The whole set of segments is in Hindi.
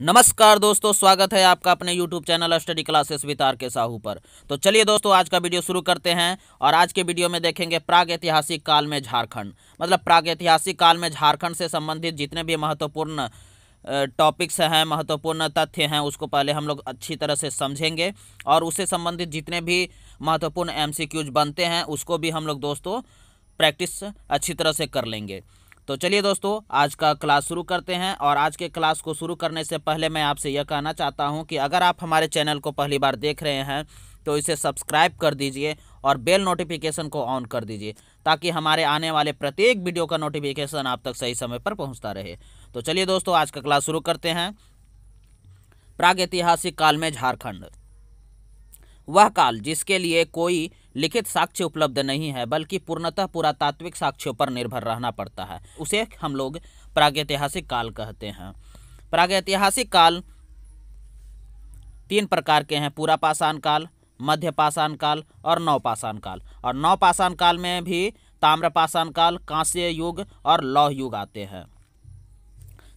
नमस्कार दोस्तों, स्वागत है आपका अपने YouTube channel study classes with R K Sahu पर। तो चलिए दोस्तों, आज का वीडियो शुरू करते हैं। और आज के वीडियो में देखेंगे प्रागैतिहासिक काल में झारखंड, मतलब प्रागैतिहासिक काल में झारखंड से संबंधित जितने भी महत्वपूर्ण टॉपिक्स हैं, महत्वपूर्ण तथ्य हैं, उसको पहले हम लोग अच्छी तरह से समझेंगे। और उससे संबंधित जितने भी महत्वपूर्ण MCQs बनते हैं उसको भी हम लोग दोस्तों प्रैक्टिस अच्छी तरह से कर लेंगे। तो चलिए दोस्तों, आज का क्लास शुरू करते हैं। और आज के क्लास को शुरू करने से पहले मैं आपसे यह कहना चाहता हूं कि अगर आप हमारे चैनल को पहली बार देख रहे हैं तो इसे सब्सक्राइब कर दीजिए और बेल नोटिफिकेशन को ऑन कर दीजिए, ताकि हमारे आने वाले प्रत्येक वीडियो का नोटिफिकेशन आप तक सही समय पर पहुंचता रहे। तो चलिए दोस्तों, आज का क्लास शुरू करते हैं। प्रागैतिहासिक काल में झारखंड वह काल जिसके लिए कोई लिखित साक्ष्य उपलब्ध नहीं है, बल्कि पूर्णतः पुरातात्विक साक्ष्यों पर निर्भर रहना पड़ता है, उसे हम लोग प्रागैतिहासिक काल कहते हैं। प्रागैतिहासिक काल तीन प्रकार के हैं: पूरा पाषाण काल, मध्य पाषाण काल और नवपाषाण काल। और नवपाषाण काल में भी ताम्र पाषाण काल, कांस्य युग और लौह युग आते हैं।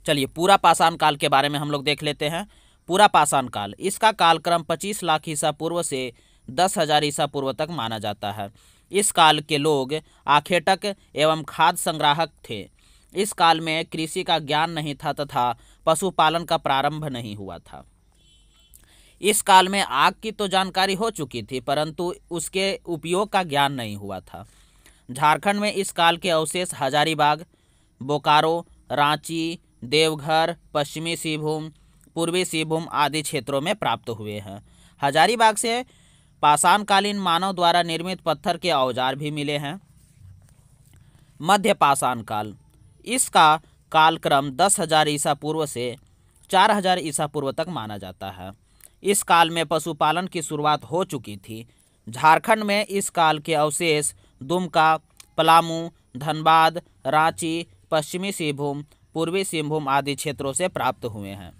चलिए पूरा पाषाण काल के बारे में हम लोग देख लेते हैं। पूरा पाषाण काल, इसका कालक्रम 25 लाख ईसा पूर्व से 10,000 ईसा पूर्व तक माना जाता है। इस काल के लोग आखेटक एवं खाद्य संग्राहक थे। इस काल में कृषि का ज्ञान नहीं था तथा पशुपालन का प्रारंभ नहीं हुआ था। इस काल में आग की तो जानकारी हो चुकी थी, परंतु उसके उपयोग का ज्ञान नहीं हुआ था। झारखंड में इस काल के अवशेष हजारीबाग, बोकारो, रांची, देवघर, पश्चिमी सिंहभूम, पूर्वी सिंहभूम आदि क्षेत्रों में प्राप्त हुए हैं। हजारीबाग से पाषाणकालीन मानव द्वारा निर्मित पत्थर के औजार भी मिले हैं। मध्य पाषाण काल, इसका कालक्रम 10,000 ईसा पूर्व से 4,000 ईसा पूर्व तक माना जाता है। इस काल में पशुपालन की शुरुआत हो चुकी थी। झारखंड में इस काल के अवशेष दुमका, पलामू, धनबाद, रांची, पश्चिमी सिंहभूम, पूर्वी सिंहभूम आदि क्षेत्रों से प्राप्त हुए हैं।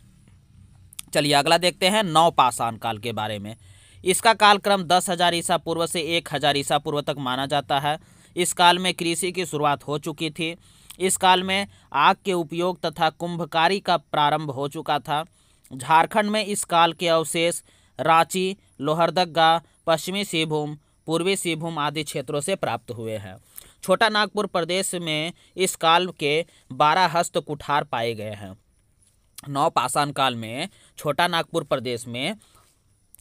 चलिए अगला देखते हैं नवपाषाण काल के बारे में। इसका कालक्रम 10,000 ईसा पूर्व से 1,000 ईसा पूर्व तक माना जाता है। इस काल में कृषि की शुरुआत हो चुकी थी। इस काल में आग के उपयोग तथा कुंभकारी का प्रारंभ हो चुका था। झारखंड में इस काल के अवशेष रांची, लोहरदगा, पश्चिमी सिंहभूम, पूर्वी सिंहभूम आदि क्षेत्रों से प्राप्त हुए हैं। छोटा नागपुर प्रदेश में इस काल के 12 हस्त कुठार पाए गए हैं। नवपाषाण काल में छोटा नागपुर प्रदेश में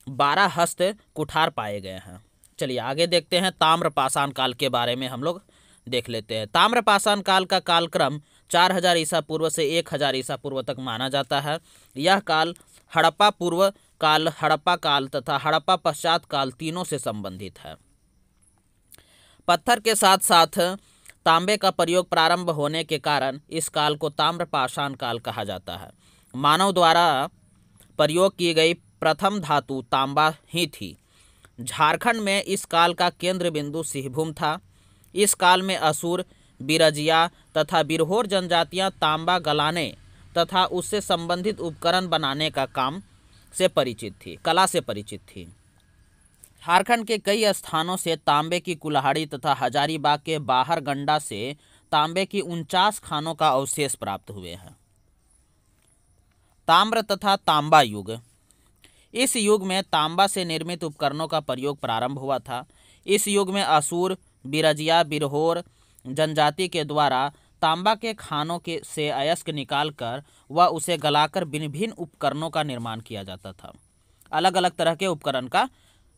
12 हस्त कुठार पाए गए हैं। चलिए आगे देखते हैं ताम्रपाषाण काल के बारे में हम लोग देख लेते हैं। ताम्रपाषाण काल का कालक्रम 4,000 ईसा पूर्व से 1,000 ईसा पूर्व तक माना जाता है। यह काल हड़प्पा पूर्व काल, हड़प्पा काल तथा हड़प्पा पश्चात काल तीनों से संबंधित है। पत्थर के साथ साथ तांबे का प्रयोग प्रारंभ होने के कारण इस काल को ताम्रपाषाण काल कहा जाता है। मानव द्वारा प्रयोग की गई प्रथम धातु तांबा ही थी। झारखंड में इस काल का केंद्र बिंदु सिंहभूम था। इस काल में असुर, बिरजिया तथा बिरहोर जनजातियां तांबा गलाने तथा उससे संबंधित उपकरण बनाने का काम से परिचित थी, कला से परिचित थी। झारखंड के कई स्थानों से तांबे की कुल्हाड़ी तथा हजारीबाग के बाहर गंडा से तांबे की 49 खानों का अवशेष प्राप्त हुए हैं। ताम्र तथा तांबा युग, इस युग में तांबा से निर्मित उपकरणों का प्रयोग प्रारंभ हुआ था। इस युग में असुर, बिरजिया, बिरहोर जनजाति के द्वारा तांबा के खानों के से अयस्क निकालकर व उसे गलाकर भिन्न भिन्न उपकरणों का निर्माण किया जाता था। अलग अलग तरह के उपकरण का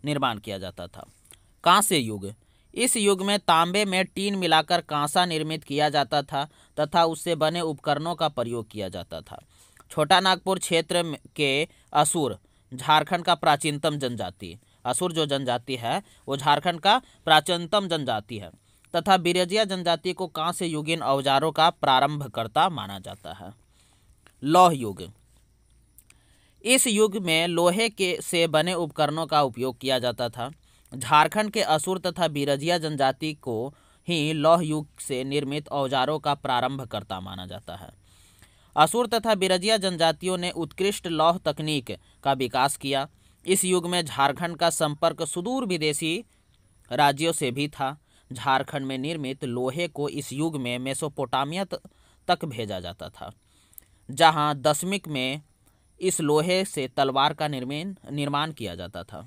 निर्माण किया जाता था। कांस्य युग, इस युग में तांबे में टीन मिलाकर कांसा निर्मित किया जाता था तथा उससे बने उपकरणों का प्रयोग किया जाता था। छोटा नागपुर क्षेत्र के असुर झारखंड का प्राचीनतम जनजाति, असुर जो जनजाति है वो झारखंड का प्राचीनतम जनजाति है तथा बिरजिया जनजाति को कांस्य युगीन औजारों का प्रारंभकर्ता माना जाता है। लौह युग, इस युग में लोहे के से बने उपकरणों का उपयोग किया जाता था। झारखंड के असुर तथा बिरजिया जनजाति को ही लौह युग से निर्मित औजारों का प्रारंभकर्ता माना जाता है। असुर तथा बिरजिया जनजातियों ने उत्कृष्ट लौह तकनीक का विकास किया। इस युग में झारखंड का संपर्क सुदूर विदेशी राज्यों से भी था। झारखंड में निर्मित लोहे को इस युग में मेसोपोटामिया तक भेजा जाता था, जहां दशमिक में इस लोहे से तलवार का निर्माण किया जाता था।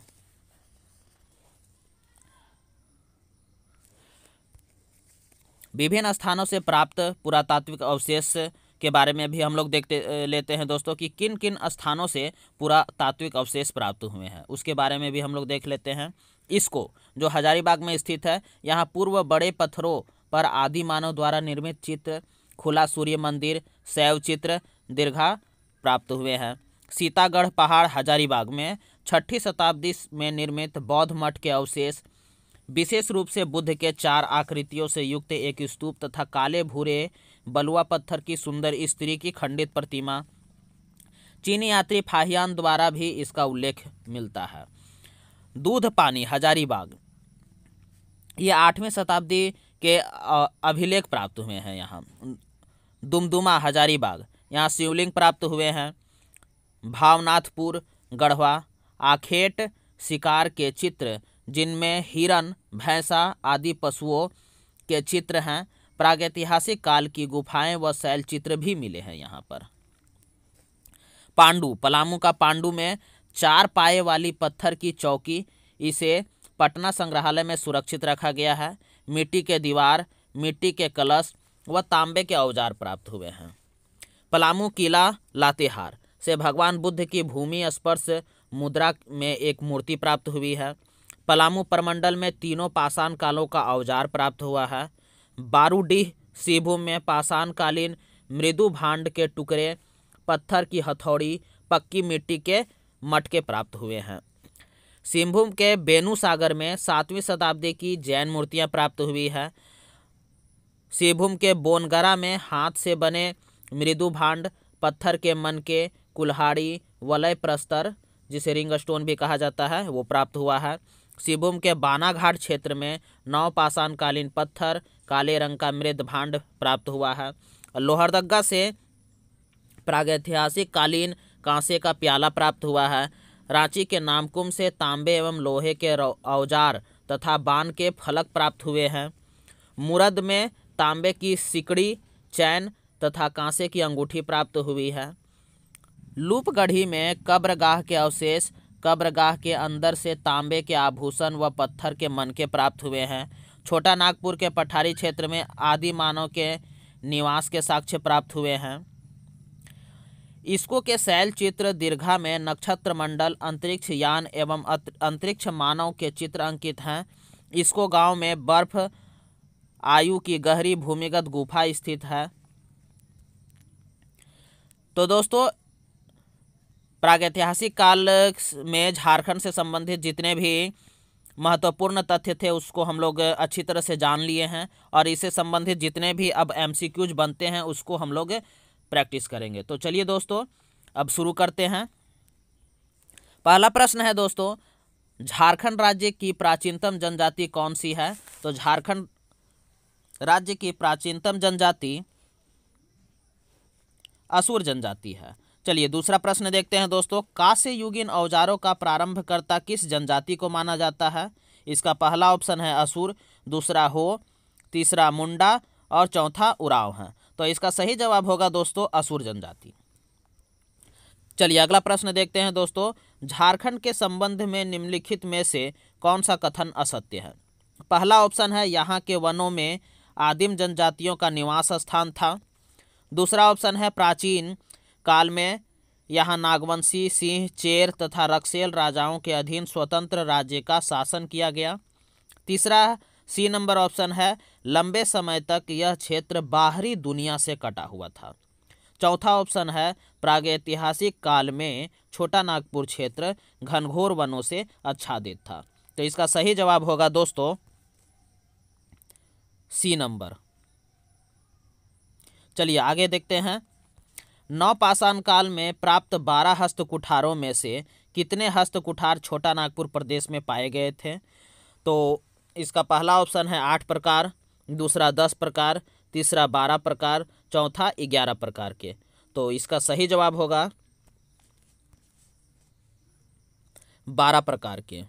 विभिन्न स्थानों से प्राप्त पुरातात्विक अवशेष के बारे में भी हम लोग लेते हैं दोस्तों कि किन किन स्थानों से पुरातात्विक अवशेष प्राप्त हुए हैं, उसके बारे में भी हम लोग देख लेते हैं। इसको जो हजारीबाग में स्थित है, यहाँ पूर्व बड़े पत्थरों पर आदि मानव द्वारा निर्मित चित्र, खुला सूर्य मंदिर, शैव चित्र, दीर्घा प्राप्त हुए हैं। सीतागढ़ पहाड़ हजारीबाग में 6ठी शताब्दी में निर्मित बौद्ध मठ के अवशेष, विशेष रूप से बुद्ध के 4 आकृतियों से युक्त एक स्तूप तथा काले भूरे बलुआ पत्थर की सुंदर स्त्री की खंडित प्रतिमा, चीनी यात्री फाहियान द्वारा भी इसका उल्लेख मिलता है। दूध पानी हजारीबाग, ये 8वीं शताब्दी के अभिलेख प्राप्त हुए हैं। यहाँ दुमदुमा हजारीबाग, यहाँ शिवलिंग प्राप्त हुए हैं। भावनाथपुर गढ़वा, आखेट शिकार के चित्र जिनमें हिरन, भैंसा आदि पशुओं के चित्र हैं। प्रागैतिहासिक काल की गुफाएं व शैल चित्र भी मिले हैं यहाँ पर। पांडु, पलामू का पांडु में 4 पाए वाली पत्थर की चौकी, इसे पटना संग्रहालय में सुरक्षित रखा गया है। मिट्टी के दीवार, मिट्टी के कलश व तांबे के औजार प्राप्त हुए हैं। पलामू किला लातेहार से भगवान बुद्ध की भूमि स्पर्श मुद्रा में एक मूर्ति प्राप्त हुई है। पलामू प्रमंडल में 3 पाषाण कालों का औजार प्राप्त हुआ है। बारूडीह सिंहभूम में पाषाणकालीन मृदु भांड के टुकड़े, पत्थर की हथौड़ी, पक्की मिट्टी के मटके प्राप्त हुए हैं। सिंहभूम के बेनू सागर में 7वीं शताब्दी की जैन मूर्तियां प्राप्त हुई है। सिंहभूम के बोनगरा में हाथ से बने मृदु भांड, पत्थर के मनके, कुल्हाड़ी, वलय प्रस्तर जिसे रिंग स्टोन भी कहा जाता है वो प्राप्त हुआ है। सिंहभूम के बानाघाट क्षेत्र में 9 पाषाणकालीन पत्थर, काले रंग का मृद भांड प्राप्त हुआ है। लोहरदगा से प्रागैतिहासिक कालीन कांसे का प्याला प्राप्त हुआ है। रांची के नामकुम से तांबे एवं लोहे के औजार तथा बाण के फलक प्राप्त हुए हैं। मुरद में तांबे की सिकड़ी, चैन तथा कांसे की अंगूठी प्राप्त हुई है। लूपगढ़ी में कब्रगाह के अवशेष, कब्रगाह के अंदर से तांबे के आभूषण व पत्थर के मनके प्राप्त हुए हैं। छोटा नागपुर के पठारी क्षेत्र में आदि मानव के निवास के साक्ष्य प्राप्त हुए हैं। इसको के शैल चित्र दीर्घा में नक्षत्र मंडल, अंतरिक्ष यान एवं अंतरिक्ष मानव के चित्र अंकित हैं। इसको गांव में बर्फ आयु की गहरी भूमिगत गुफा स्थित है। तो दोस्तों, प्रागैतिहासिक काल में झारखंड से संबंधित जितने भी महत्वपूर्ण तथ्य थे उसको हम लोग अच्छी तरह से जान लिए हैं, और इससे संबंधित जितने भी अब एमसीक्यूज बनते हैं उसको हम लोग प्रैक्टिस करेंगे। तो चलिए दोस्तों, अब शुरू करते हैं। पहला प्रश्न है दोस्तों, झारखंड राज्य की प्राचीनतम जनजाति कौन सी है? तो झारखंड राज्य की प्राचीनतम जनजाति असुर जनजाति है। चलिए दूसरा प्रश्न देखते हैं दोस्तों, कांस्य युगीन औजारों का प्रारंभकर्ता किस जनजाति को माना जाता है? इसका पहला ऑप्शन है असुर, दूसरा हो, तीसरा मुंडा और चौथा उराव है। तो इसका सही जवाब होगा दोस्तों असुर जनजाति। चलिए अगला प्रश्न देखते हैं दोस्तों, झारखंड के संबंध में निम्नलिखित में से कौन सा कथन असत्य है? पहला ऑप्शन है यहाँ के वनों में आदिम जनजातियों का निवास स्थान था। दूसरा ऑप्शन है प्राचीन काल में यहाँ नागवंशी, सिंह, चेर तथा रक्सेल राजाओं के अधीन स्वतंत्र राज्य का शासन किया गया। तीसरा सी नंबर ऑप्शन है लंबे समय तक यह क्षेत्र बाहरी दुनिया से कटा हुआ था। चौथा ऑप्शन है प्रागैतिहासिक काल में छोटा नागपुर क्षेत्र घनघोर वनों से आच्छादित था। तो इसका सही जवाब होगा दोस्तों सी नंबर। चलिए आगे देखते हैं, नवपाषाण काल में प्राप्त 12 हस्त कुठारों में से कितने हस्त कुठार छोटा नागपुर प्रदेश में पाए गए थे? तो इसका पहला ऑप्शन है 8 प्रकार, दूसरा 10 प्रकार, तीसरा 12 प्रकार, चौथा 11 प्रकार के। तो इसका सही जवाब होगा 12 प्रकार के।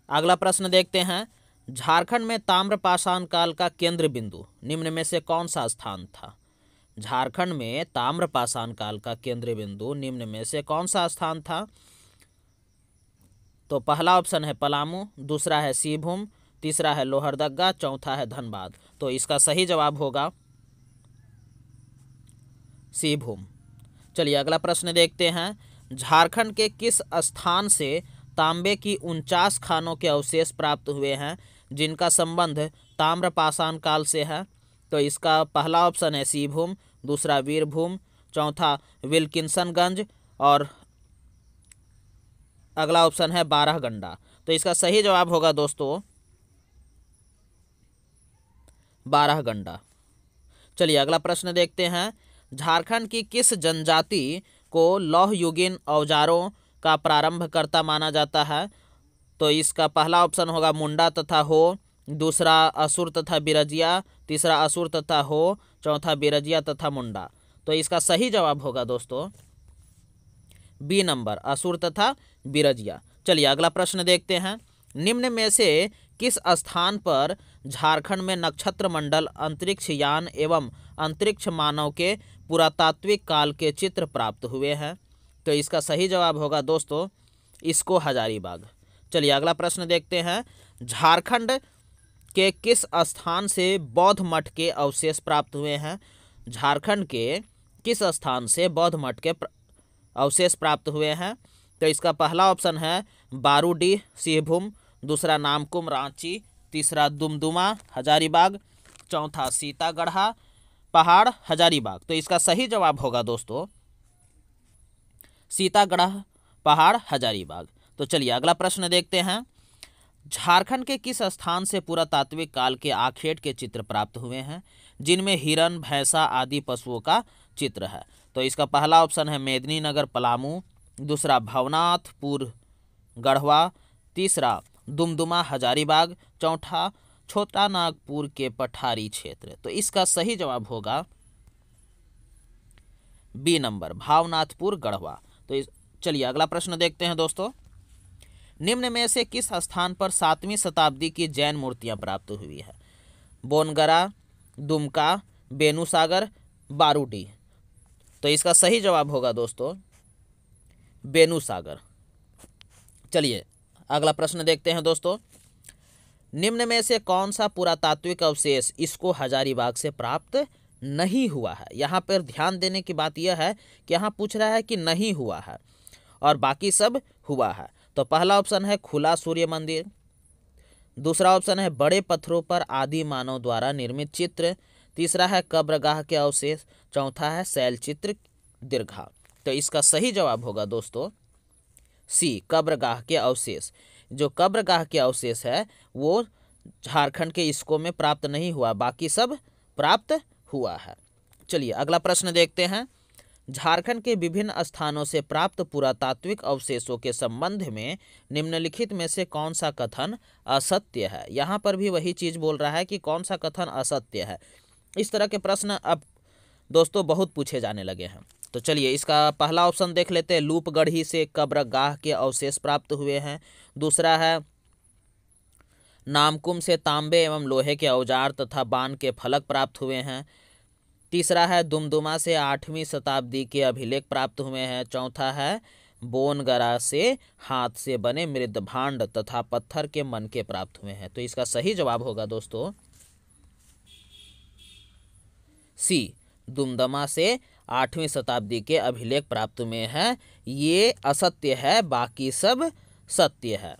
अगला प्रश्न देखते हैं, झारखंड में ताम्रपाषाण काल का केंद्र बिंदु निम्न में से कौन सा स्थान था? झारखंड में ताम्रपाषाण काल का केंद्रीय बिंदु निम्न में से कौन सा स्थान था? तो पहला ऑप्शन है पलामू, दूसरा है सिंहभूम, तीसरा है लोहरदगा, चौथा है धनबाद। तो इसका सही जवाब होगा सिंहभूम। चलिए अगला प्रश्न देखते हैं। झारखंड के किस स्थान से तांबे की 49 खानों के अवशेष प्राप्त हुए हैं जिनका संबंध ताम्रपाषाण काल से है? तो इसका पहला ऑप्शन है सिंहभूम, दूसरा वीरभूम, चौथा विल्किंसनगंज और अगला ऑप्शन है बारहगंडा। तो इसका सही जवाब होगा दोस्तों बारहगंडा। चलिए अगला प्रश्न देखते हैं। झारखंड की किस जनजाति को लौह युगीन औजारों का प्रारंभकर्ता माना जाता है? तो इसका पहला ऑप्शन होगा मुंडा तथा हो, दूसरा असुर तथा बिरजिया, तीसरा असुर तथा हो, चौथा बिरजिया तथा मुंडा। तो इसका सही जवाब होगा दोस्तों बी नंबर, असुर तथा बिरजिया। चलिए अगला प्रश्न देखते हैं। निम्न में से किस स्थान पर झारखंड में नक्षत्र मंडल, अंतरिक्ष यान एवं अंतरिक्ष मानव के पुरातात्विक काल के चित्र प्राप्त हुए हैं? तो इसका सही जवाब होगा दोस्तों इसको हजारीबाग। चलिए अगला प्रश्न देखते हैं। झारखंड के किस स्थान से बौद्ध मठ के अवशेष प्राप्त हुए हैं? झारखंड के किस स्थान से बौद्ध मठ के अवशेष प्राप्त हुए हैं? तो इसका पहला ऑप्शन है बारूडीह सिंहभूम, दूसरा नामकुम रांची, तीसरा दुमदुमा हजारीबाग, चौथा सीतागढ़ा पहाड़ हजारीबाग। तो इसका सही जवाब होगा दोस्तों सीतागढ़ा पहाड़ हजारीबाग। तो चलिए अगला प्रश्न देखते हैं। झारखंड के किस स्थान से पुरातात्विक काल के आखेट के चित्र प्राप्त हुए हैं जिनमें हिरन, भैंसा आदि पशुओं का चित्र है? तो इसका पहला ऑप्शन है मेदिनीनगर पलामू, दूसरा भवनाथपुर गढ़वा, तीसरा दुमदुमा हजारीबाग, चौथा छोटा नागपुर के पठारी क्षेत्र। तो इसका सही जवाब होगा बी नंबर, भावनाथपुर गढ़वा। तो चलिए अगला प्रश्न देखते हैं दोस्तों। निम्न में से किस स्थान पर 7वीं शताब्दी की जैन मूर्तियां प्राप्त हुई है? बोनगरा, दुमका, बेनुसागर, बारूडीह। तो इसका सही जवाब होगा दोस्तों बेनुसागर। चलिए अगला प्रश्न देखते हैं दोस्तों। निम्न में से कौन सा पुरातात्विक अवशेष इसको हजारीबाग से प्राप्त नहीं हुआ है? यहाँ पर ध्यान देने की बात यह है कि यहाँ पूछ रहा है कि नहीं हुआ है और बाकी सब हुआ है। तो पहला ऑप्शन है खुला सूर्य मंदिर, दूसरा ऑप्शन है बड़े पत्थरों पर आदि मानव द्वारा निर्मित चित्र, तीसरा है कब्रगाह के अवशेष, चौथा है शैल चित्र दीर्घा। तो इसका सही जवाब होगा दोस्तों सी, कब्रगाह के अवशेष। जो कब्रगाह के अवशेष है वो झारखंड के इसको में प्राप्त नहीं हुआ, बाकी सब प्राप्त हुआ है। चलिए अगला प्रश्न देखते हैं। झारखंड के विभिन्न स्थानों से प्राप्त पुरातात्विक अवशेषों के संबंध में निम्नलिखित में से कौन सा कथन असत्य है? यहाँ पर भी वही चीज़ बोल रहा है कि कौन सा कथन असत्य है। इस तरह के प्रश्न अब दोस्तों बहुत पूछे जाने लगे हैं। तो चलिए इसका पहला ऑप्शन देख लेते हैं। लूपगढ़ी से कब्रगाह के अवशेष प्राप्त हुए हैं। दूसरा है नामकुम से तांबे एवं लोहे के औजार तथा बाण के फलक प्राप्त हुए हैं। तीसरा है दुमदुमा से 8वीं शताब्दी के अभिलेख प्राप्त हुए हैं। चौथा है बोनगरा से हाथ से बने मृद भांड तथा पत्थर के मनके प्राप्त हुए हैं। तो इसका सही जवाब होगा दोस्तों सी, दुमदमा से 8वीं शताब्दी के अभिलेख प्राप्त हुए हैं। ये असत्य है, बाकी सब सत्य है।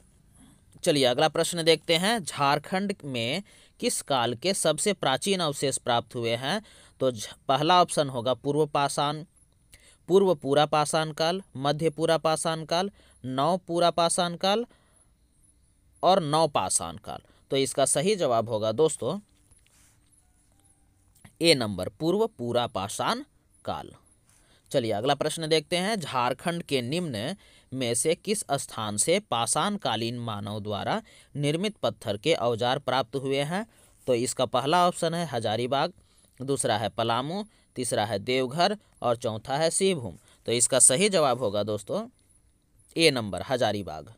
चलिए अगला प्रश्न देखते हैं। झारखंड में किस काल के सबसे प्राचीन अवशेष प्राप्त हुए हैं? तो पहला ऑप्शन होगा पूर्व पाषाण, पूर्व पूरा पाषाण काल, मध्य पूरा पाषाण काल, नव पूरा पाषाण काल और नव पाषाण काल। तो इसका सही जवाब होगा दोस्तों ए नंबर, पूर्व पूरा पाषाण काल। चलिए अगला प्रश्न देखते हैं। झारखंड के निम्न में से किस स्थान से पाषाण कालीन मानव द्वारा निर्मित पत्थर के औजार प्राप्त हुए हैं? तो इसका पहला ऑप्शन है हजारीबाग, दूसरा है पलामू, तीसरा है देवघर और चौथा है सिंहभूम। तो इसका सही जवाब होगा दोस्तों ए नंबर, हजारीबाग।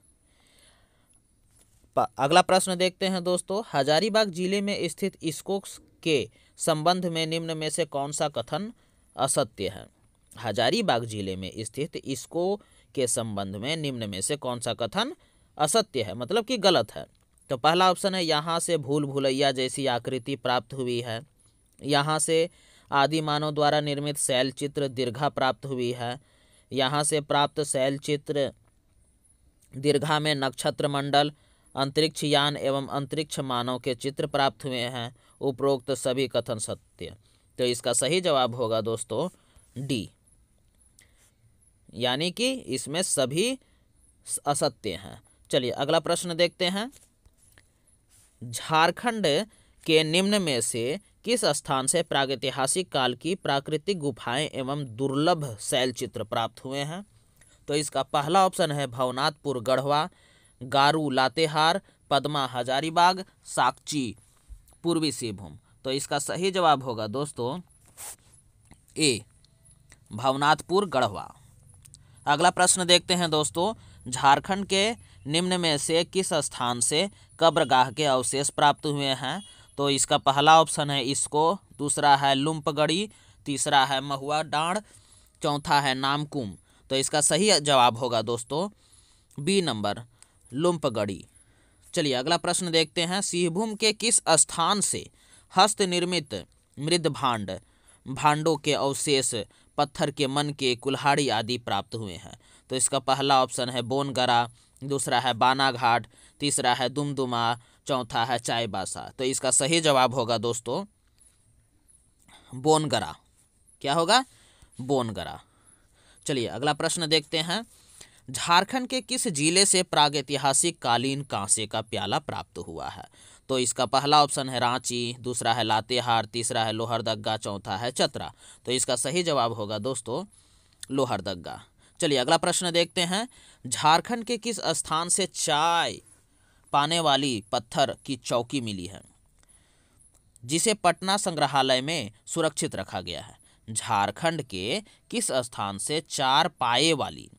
अगला प्रश्न देखते हैं दोस्तों। हजारीबाग जिले में स्थित इस्कों के संबंध में निम्न में से कौन सा कथन असत्य है। हजारीबाग जिले में स्थित इसको के संबंध में निम्न में से कौन सा कथन असत्य है, मतलब कि गलत है। तो पहला ऑप्शन है यहाँ से भूल भुलैया जैसी आकृति प्राप्त हुई है, यहाँ से आदि मानव द्वारा निर्मित शैल चित्र दीर्घा प्राप्त हुई है, यहाँ से प्राप्त शैल चित्र दीर्घा में नक्षत्र मंडल, अंतरिक्ष यान एवं अंतरिक्ष मानव के चित्र प्राप्त हुए हैं। उपरोक्त सभी कथन सत्य। तो इसका सही जवाब होगा दोस्तों डी, यानी कि इसमें सभी असत्य हैं। चलिए अगला प्रश्न देखते हैं। झारखंड के निम्न में से किस स्थान से प्रागैतिहासिक काल की प्राकृतिक गुफाएं एवं दुर्लभ शैल चित्र प्राप्त हुए हैं? तो इसका पहला ऑप्शन है भवनाथपुर गढ़वा, गारू लातेहार, पद्मा हजारीबाग, साकची पूर्वी सिंहभूम। तो इसका सही जवाब होगा दोस्तों ए, भवनाथपुर गढ़वा। अगला प्रश्न देखते हैं दोस्तों। झारखंड के निम्न में से किस स्थान से कब्रगाह के अवशेष प्राप्त हुए हैं? तो इसका पहला ऑप्शन है इसको, दूसरा है लुम्पगड़ी, तीसरा है महुआ डांड, चौथा है नामकुम। तो इसका सही जवाब होगा दोस्तों बी नंबर लुम्पगड़ी। चलिए अगला प्रश्न देखते हैं। सिंहभूम के किस स्थान से हस्त निर्मित मृद भांडों के अवशेष, पत्थर के मन के, कुल्हाड़ी आदि प्राप्त हुए हैं? तो इसका पहला ऑप्शन है बोनगरा, दूसरा है बानाघाट, तीसरा है दुमदुमा, चौथा है चाईबासा। तो इसका सही जवाब होगा दोस्तों बोनगरा। क्या होगा? बोनगरा। चलिए अगला प्रश्न देखते हैं। झारखंड के किस जिले से प्रागैतिहासिक कालीन कांसे का प्याला प्राप्त हुआ है? तो इसका पहला ऑप्शन है रांची, दूसरा है लातेहार, तीसरा है लोहरदगा, चौथा है चतरा। तो इसका सही जवाब होगा दोस्तों लोहरदगा। चलिए अगला प्रश्न देखते हैं। झारखंड के किस स्थान से चाय पाने वाली पत्थर की चौकी मिली है, जिसे पटना संग्रहालय में सुरक्षित रखा गया है? झारखंड के किस स्थान से चार पाए वाली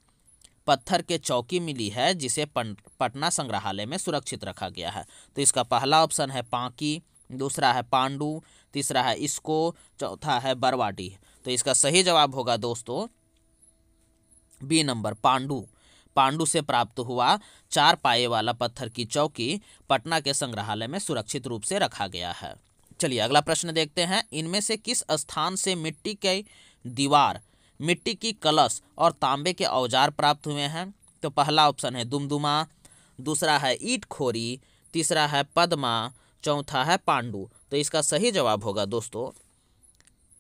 पत्थर के चौकी मिली है जिसे पटना संग्रहालय में सुरक्षित रखा गया है? तो इसका पहला ऑप्शन है पांकी, दूसरा है पांडू, तीसरा है इसको, चौथा है बरवाडी। तो इसका सही जवाब होगा दोस्तों बी नंबर पांडू। पांडू से प्राप्त हुआ चार पाए वाला पत्थर की चौकी पटना के संग्रहालय में सुरक्षित रूप से रखा गया है। चलिए अगला प्रश्न देखते हैं। इनमें से किस स्थान से मिट्टी की दीवार, मिट्टी की कलश और तांबे के औजार प्राप्त हुए हैं? तो पहला ऑप्शन है दुमदुमा, दूसरा है ईट खोरी, तीसरा है पद्मा, चौथा है पांडू। तो इसका सही जवाब होगा दोस्तों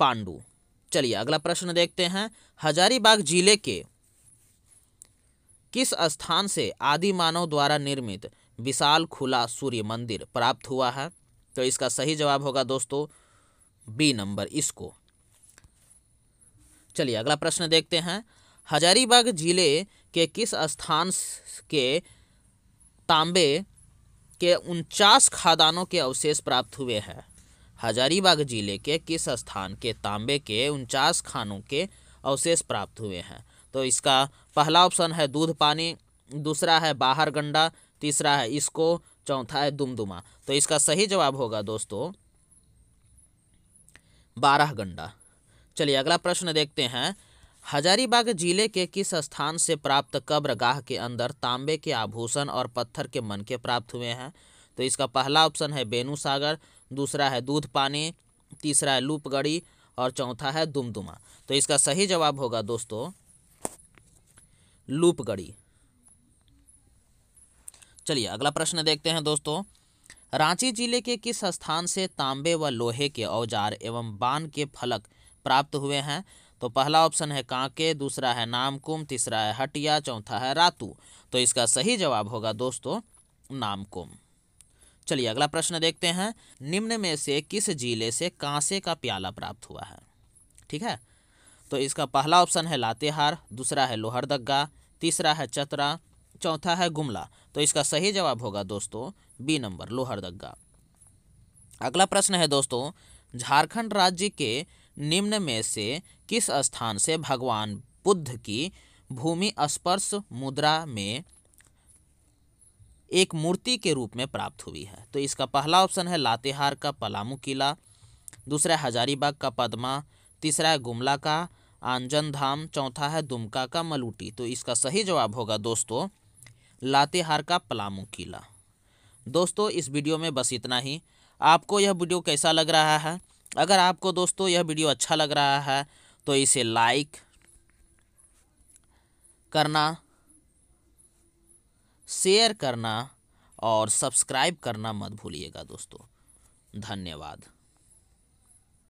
पांडू। चलिए अगला प्रश्न देखते हैं। हजारीबाग जिले के किस स्थान से आदि मानव द्वारा निर्मित विशाल खुला सूर्य मंदिर प्राप्त हुआ है? तो इसका सही जवाब होगा दोस्तों बी नंबर इसको। चलिए अगला प्रश्न देखते हैं। हजारीबाग जिले के किस स्थान के तांबे के 49 खादानों के अवशेष प्राप्त हुए हैं? हजारीबाग जिले के किस स्थान के तांबे के 49 खानों के अवशेष प्राप्त हुए हैं? तो इसका पहला ऑप्शन है दूध पानी, दूसरा है बाहर गंडा, तीसरा है इसको, चौथा है दुमदुमा। तो इसका सही जवाब होगा दोस्तों 12 गंडा। चलिए अगला प्रश्न देखते हैं। हजारीबाग जिले के किस स्थान से प्राप्त कब्रगाह के अंदर तांबे के आभूषण और पत्थर के मनके प्राप्त हुए हैं? तो इसका पहला ऑप्शन है बेनूसागर, दूसरा है दूध पानी, तीसरा है लूपगढ़ी और चौथा है दुमदुमा। तो इसका सही जवाब होगा दोस्तों लूपगढ़ी। चलिए अगला प्रश्न देखते हैं दोस्तों। रांची जिले के किस स्थान से तांबे व लोहे के औजार एवं बाण के फलक प्राप्त हुए हैं? तो पहला ऑप्शन है कांके, दूसरा है नामकुम, तीसरा है हटिया, चौथा है रातू। तो इसका सही जवाब होगा दोस्तों नामकुम। चलिए अगला प्रश्न देखते हैं। निम्न में से किस जिले से कांसे का प्याला प्राप्त हुआ है? ठीक है, तो इसका पहला ऑप्शन है लातेहार, दूसरा है लोहरदगा, तीसरा है चतरा, चौथा है गुमला। तो इसका सही जवाब होगा दोस्तों बी नंबर लोहरदगा। अगला प्रश्न है दोस्तों। झारखंड राज्य के निम्न में से किस स्थान से भगवान बुद्ध की भूमि स्पर्श मुद्रा में एक मूर्ति के रूप में प्राप्त हुई है? तो इसका पहला ऑप्शन है लातेहार का पलामू किला, दूसरा हजारीबाग का पद्मा, तीसरा है गुमला का आंजन धाम, चौथा है दुमका का मलूटी। तो इसका सही जवाब होगा दोस्तों लातेहार का पलामू किला। दोस्तों इस वीडियो में बस इतना ही। आपको यह वीडियो कैसा लग रहा है? अगर आपको दोस्तों यह वीडियो अच्छा लग रहा है तो इसे लाइक करना, शेयर करना और सब्सक्राइब करना मत भूलिएगा दोस्तों। धन्यवाद।